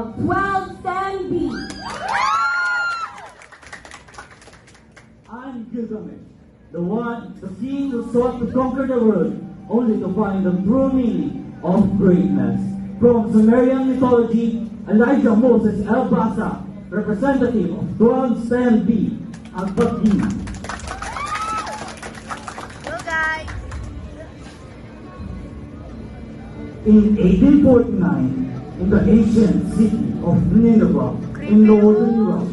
of 12 stand B. I'm Gilgamesh, the king who sought to conquer the world, only to find the true meaning of greatness. From Sumerian mythology, Elijah Moses El Basa, representative of 12 stand B, Al-Fatih. Go guys! In 1849, in the ancient city of Nineveh in northern Iraq,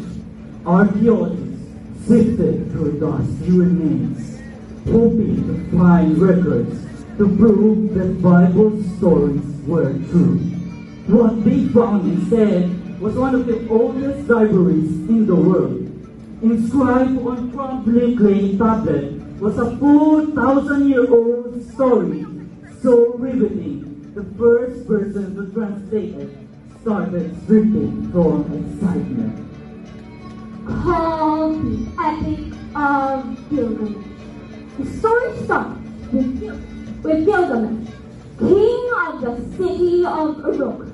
archaeologists sifted through dusty remains, hoping to find records to prove that Bible stories were true. What they found instead was one of the oldest libraries in the world. Inscribed on crumbling clay tablet was a full 1,000-year-old story, so riveting the first person to translate it started dripping from excitement. Called the Epic of Gilgamesh. The story starts with Gilgamesh, king of the city of Uruk,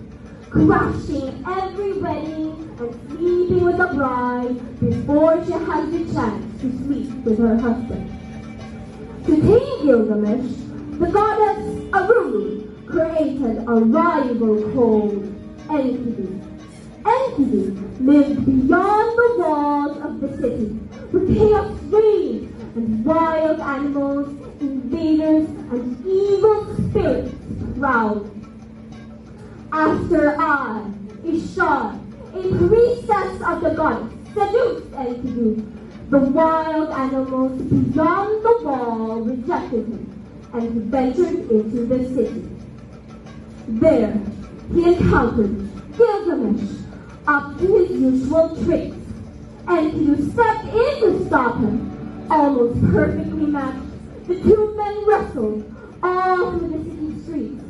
crashing every wedding and sleeping with the bride before she has the chance to sleep with her husband. To tame Gilgamesh, the goddess Aru created a rival called Enkidu. Enkidu lived beyond the walls of the city, where chaos reigned and wild animals, invaders, and evil spirits prowled. After I, Ishtar, a priestess of the goddess, seduced Enkidu, the wild animals beyond the wall rejected him, and he ventured into the city. There, he encountered Gilgamesh, up to his usual tricks, and he stepped in to stop him. Almost perfectly matched, the two men wrestled all through the city streets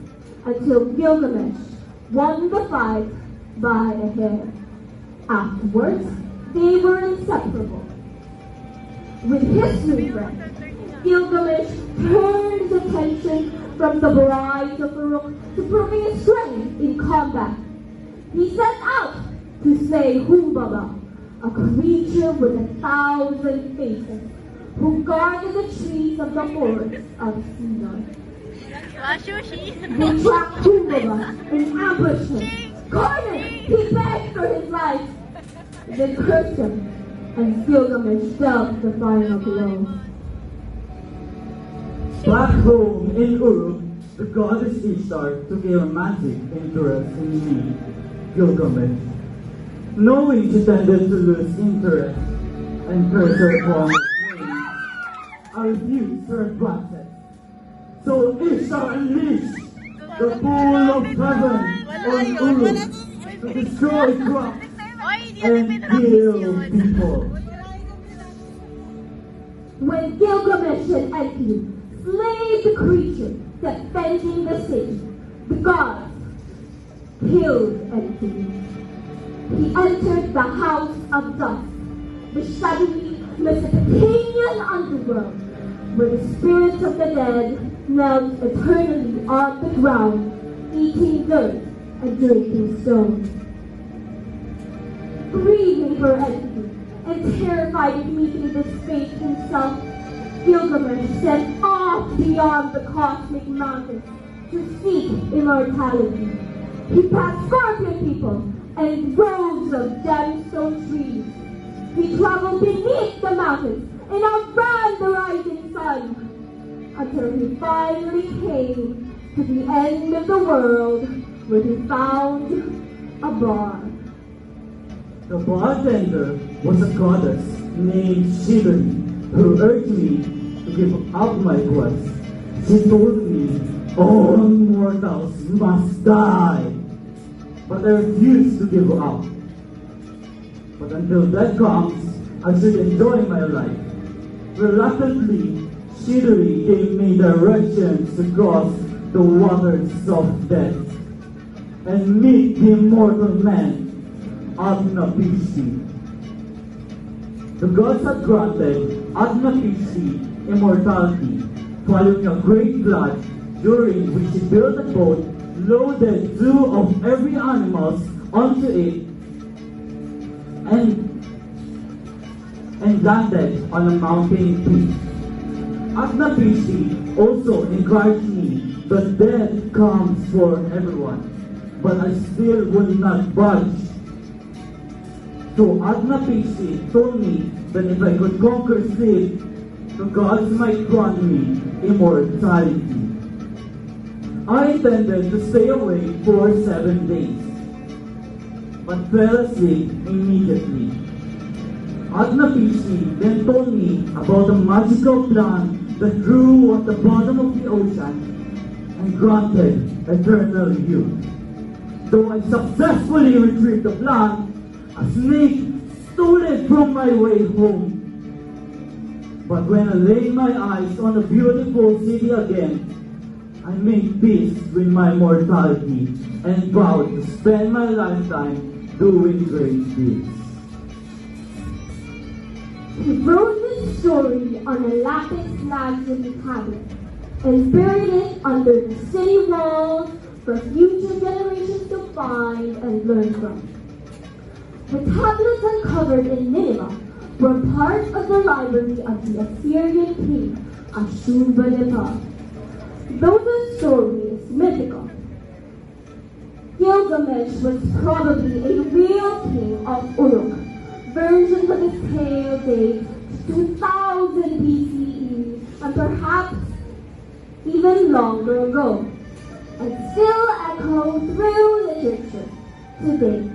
until Gilgamesh won the fight by a hair. Afterwards, they were inseparable. With his new friend, Gilgamesh turned his attention from the brides of Uruk to proving his strength in combat. He set out to slay Humbaba, a creature with 1,000 faces, who guarded the trees of the forest of Sidon. They trapped Humbaba and ambushed him. Cornered, he begged for his life. They cursed him, and Gilgamesh dealt the final blow. Back home in Uruk, the goddess Ishtar took a romantic interest in me, Gilgamesh. Knowing she tended to lose interest and curse her former slave, I refused her advances. So Ishtar unleashed the pool of heaven on Uruk to destroy crops and kill people. When Gilgamesh and Enkidu slayed the creature defending the city, the gods killed Enkidu. He entered the House of Dust, the shadowy Mesopotamian underworld, where the spirits of the dead knelt eternally on the ground, eating dirt and drinking stones. Grieving for Enkidu and terrified of meeting this fate himself, Gilgamesh set off beyond the cosmic mountains to seek immortality. He passed scorpion people and groves of gemstone trees. He traveled beneath the mountains and outran the rising sun, until he finally came to the end of the world, where he found a bar. The bartender was a goddess named Shiveri, who urged me to give up my quest. She told me all mortals must die, but I refused to give up. But until that comes, I should enjoy my life. Reluctantly, Shiveri gave me directions to cross the waters of death and meet the immortal man, Adnapishi. The gods had granted Adnapishi immortality following a great flood, during which he built a boat loaded two of every animals onto it and landed on a mountain peak. Agnapishi also encouraged me that death comes for everyone, but I still would not budge. So Agnapishi told me that if I could conquer sleep, the gods might grant me immortality. I intended to stay awake for 7 days, but fell asleep immediately. Agnapishi then told me about a magical plant that grew at the bottom of the ocean and granted eternal youth. Though I successfully retrieved the plant, a snake stole it from my way home. But when I laid my eyes on the beautiful city again, I made peace with my mortality and vowed to spend my lifetime doing great deeds. He wrote this story on a lapis lazuli tablet and buried it under the city walls for future generations to find and learn from. The tablets uncovered in Nineveh were part of the library of the Assyrian king Ashurbanipal. Though the story is mythical, Gilgamesh was probably a real king of Uruk. Versions of his tale date 2000 BCE and perhaps even longer ago, and still echo through literature today.